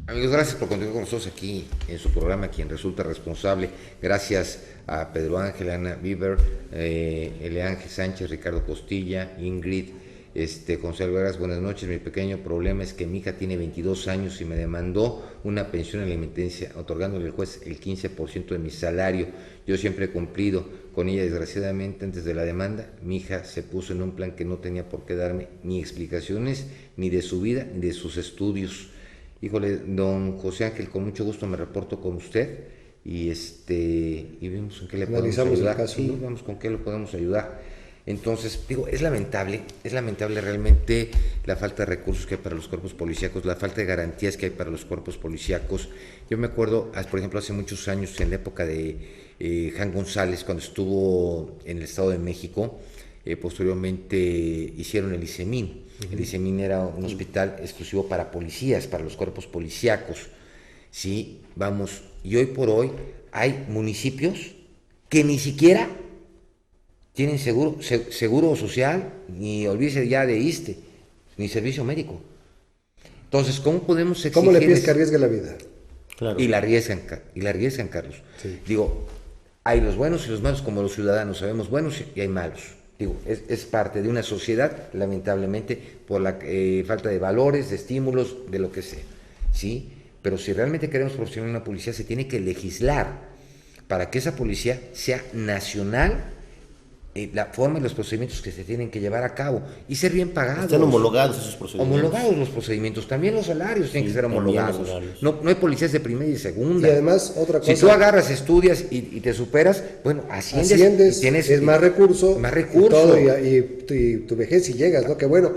Amigos, gracias por continuar con nosotros aquí en su programa Quien Resulta Responsable. Gracias a Pedro Ángel, Ana Bieber, Eleángel Sánchez, Ricardo Costilla, Ingrid, Gonzalo Veras. Buenas noches. Mi pequeño problema es que mi hija tiene 22 años y me demandó una pensión alimenticia, otorgándole al juez el 15% de mi salario. Yo siempre he cumplido con ella. Desgraciadamente, antes de la demanda, mi hija se puso en un plan que no tenía por qué darme ni explicaciones ni de su vida ni de sus estudios. Híjole, don José Ángel, con mucho gusto me reporto con usted y vemos en qué le podemos ayudar. Caso, sí, ¿no? Vemos con qué lo podemos ayudar. Entonces, digo, es lamentable realmente la falta de recursos que hay para los cuerpos policíacos, la falta de garantías que hay para los cuerpos policíacos. Yo me acuerdo, por ejemplo, hace muchos años, en la época de Jan González, cuando estuvo en el Estado de México, posteriormente hicieron el ICEMIN. El ICEMIN era un hospital exclusivo para policías, para los cuerpos policíacos. Sí, vamos, y hoy por hoy hay municipios que ni siquiera tienen seguro social, ni olvídese ya de ISSSTE, ni servicio médico. Entonces, ¿cómo podemos exigir? ¿Cómo le pides que arriesgue la vida? Claro. Y la arriesgan, Carlos. Sí. Digo, hay los buenos y los malos, como los ciudadanos, sabemos buenos y hay malos. Digo, es parte de una sociedad, lamentablemente, por la falta de valores, de estímulos, de lo que sea, ¿sí? Pero si realmente queremos profesionalizar una policía, se tiene que legislar para que esa policía sea nacional, la forma y los procedimientos que se tienen que llevar a cabo y ser bien pagados. Están homologados esos procedimientos. Homologados los procedimientos, también los salarios tienen que ser homologados. No hay policías de primera y segunda. Y además, otra cosa. Si tú agarras, estudias y te superas, bueno, asciendes y tienes más recurso. Y todo, y tu vejez y llegas, ¿no? Que bueno.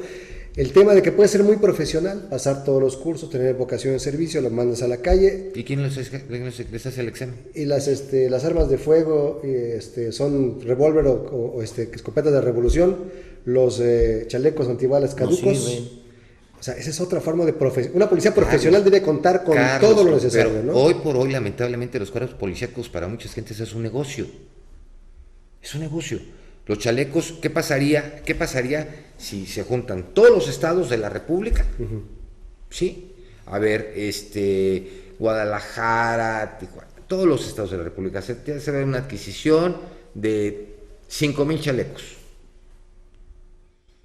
El tema de que puede ser muy profesional, pasar todos los cursos, tener vocación de servicio, lo mandas a la calle. ¿Y quién les hace el examen? Y las armas de fuego son revólver o escopetas de revolución, los chalecos antibalas caducos. O sea, esa es otra forma de profesión. Una policía profesional debe contar con todo lo necesario, pero ¿no? Hoy por hoy, lamentablemente, los cuerpos policíacos para muchas gentes es un negocio. Es un negocio. Los chalecos, ¿qué pasaría si se juntan todos los estados de la República? Uh-huh. ¿Sí? A ver, Guadalajara, Tijuana, todos los estados de la República. Se tiene que hacer una adquisición de 5,000 chalecos.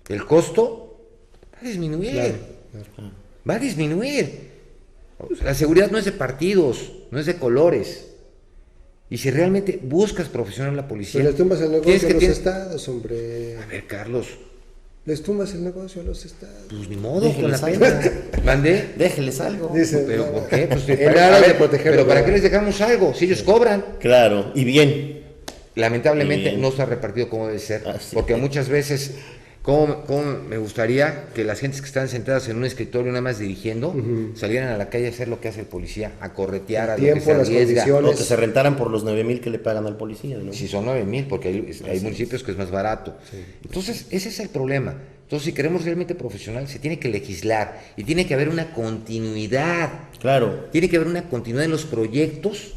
El costo va a disminuir. Claro. Va a disminuir. La seguridad no es de partidos, no es de colores. Y si realmente buscas profesional la policía... Pero les tumbas el negocio a los estados, hombre. A ver, Carlos. Les tumbas el negocio a los estados. Pues ni modo, con la pena. ¿Mandé? Déjenles algo. Dice, ¿Pero por qué? Pues, de proteger. ¿Pero para qué les dejamos algo? Si ellos cobran. Claro, y bien. Lamentablemente no está repartido como debe ser. Porque muchas veces... ¿Cómo me gustaría que las gentes que están sentadas en un escritorio nada más dirigiendo salieran a la calle a hacer lo que hace el policía, a corretear, a tiempo, lo que se arriesga? O que se rentaran por los 9,000 que le pagan al policía, ¿no? Si son 9,000, porque hay municipios que es más barato. Sí. Entonces, ese es el problema. Entonces, si queremos realmente profesional, se tiene que legislar y tiene que haber una continuidad. Claro. Tiene que haber una continuidad en los proyectos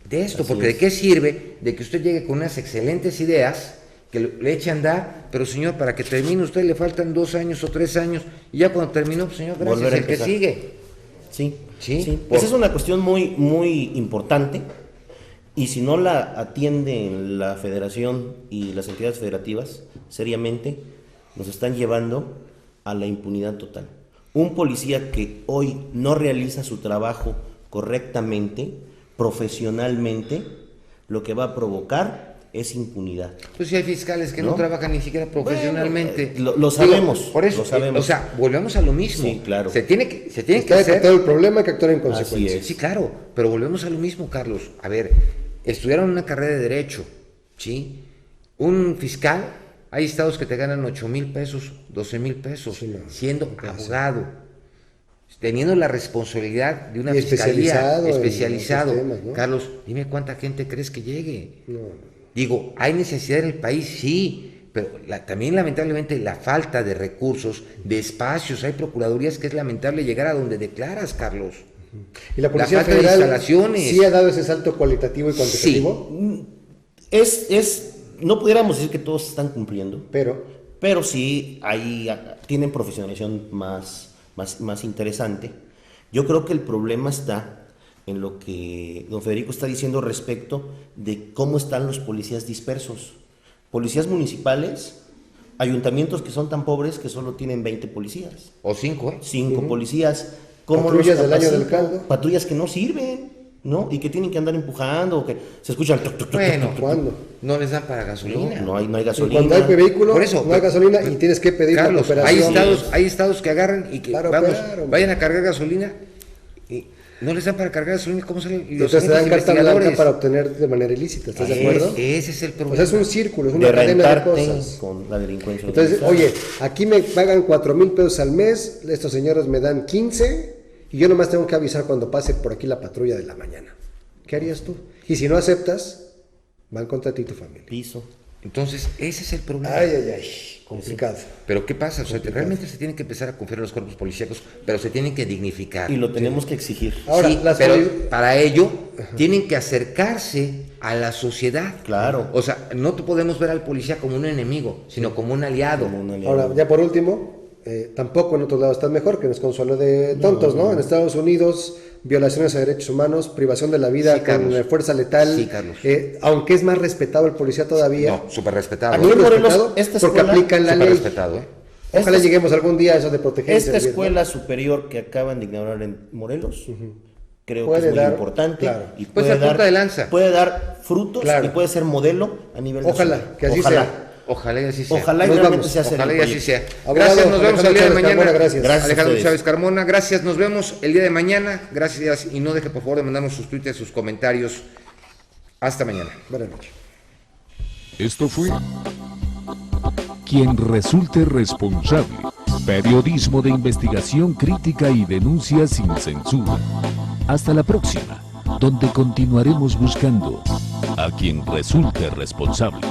de esto, porque ¿de qué sirve de que usted llegue con unas excelentes ideas que le eche a andar, pero señor, para que termine usted le faltan 2 años o 3 años, y ya cuando terminó, pues, señor, gracias, el que sigue? Sí. Esa es una cuestión muy, muy importante, Y si no la atienden la federación y las entidades federativas, seriamente, nos están llevando a la impunidad total. Un policía que hoy no realiza su trabajo correctamente, profesionalmente, lo que va a provocar es impunidad. Pues si hay fiscales que no trabajan ni siquiera profesionalmente. Bueno, lo sabemos. Digo, por eso, lo sabemos. o sea, volvemos a lo mismo. Sí, claro. Se tiene que Está hacer. detectado el problema, hay que actuar en consecuencia. Sí, claro, pero volvemos a lo mismo, Carlos. A ver, estudiaron una carrera de Derecho, ¿sí? Un fiscal, hay estados que te ganan 8,000 pesos, 12,000 pesos, siendo abogado, teniendo la responsabilidad de una fiscalía especializado. Temas, ¿no? Carlos, dime cuánta gente crees que llegue. No. Digo, hay necesidad en el país, sí, pero también lamentablemente la falta de recursos, de espacios, hay procuradurías que es lamentable llegar a donde declaras, Carlos. ¿Y la Policía Federal sí ha dado ese salto cualitativo y cuantitativo? Sí. No pudiéramos decir que todos están cumpliendo, pero sí tienen profesionalización más interesante. Yo creo que el problema está en lo que don Federico está diciendo respecto de cómo están los policías dispersos. Policías municipales, ayuntamientos que son tan pobres que solo tienen 20 policías. O 5, ¿eh? 5 policías. Patrullas del año del caldo. Patrullas que no sirven, ¿no? Y que tienen que andar empujando, o que se escuchan... Bueno, ¿cuándo? No les dan para gasolina. No hay gasolina. Y cuando hay vehículo, por eso, no hay gasolina y tienes que pedir Carlos, la cooperación. hay estados que agarran y que vayan a cargar gasolina y no les dan para cargar gasolina. ¿Cómo salen los entonces te dan carta blanca para obtener de manera ilícita? ¿Estás de acuerdo? Ese es el problema. O sea, es un círculo, es una cadena de cosas. Con la delincuencia. Entonces, oye, aquí me pagan 4,000 pesos al mes, estos señores me dan 15 y yo nomás tengo que avisar cuando pase por aquí la patrulla de la mañana. ¿Qué harías tú? Y si no aceptas, van contra ti y tu familia. Piso. Entonces, ese es el problema. Ay, complicado. Pero ¿qué pasa? O sea, realmente se tienen que empezar a confiar en los cuerpos policíacos, pero se tienen que dignificar. Y lo tenemos que exigir. Ahora, sí, pero para ello tienen que acercarse a la sociedad. Claro. O sea, no podemos ver al policía como un enemigo, sino como un aliado. Ahora, ya por último, tampoco en otros lados están mejor, que nos consuelo de tontos, ¿no? En Estados Unidos, violaciones a derechos humanos, privación de la vida con fuerza letal. Sí, Carlos. Aunque es más respetado el policía todavía. No, súper respetado. A mí respetado porque aplican la ley. Respetado, Ojalá lleguemos algún día a eso de proteger. Esta escuela superior que acaban de inaugurar en Morelos, creo que es muy importante. Claro. Y puede ser punta de lanza. Puede dar frutos y puede ser modelo a nivel nacional. Que así sea. Ojalá y así sea. Ojalá y realmente sea. Ojalá y así sea. Gracias, nos vemos el día de mañana. Carmona, gracias. Alejandro Chávez Carmona, gracias, nos vemos el día de mañana. Gracias y no deje por favor de mandarnos sus tweets, sus comentarios. Hasta mañana. Buenas noches. Esto fue Quien Resulte Responsable. Periodismo de investigación, crítica y denuncia sin censura. Hasta la próxima, donde continuaremos buscando a quien resulte responsable.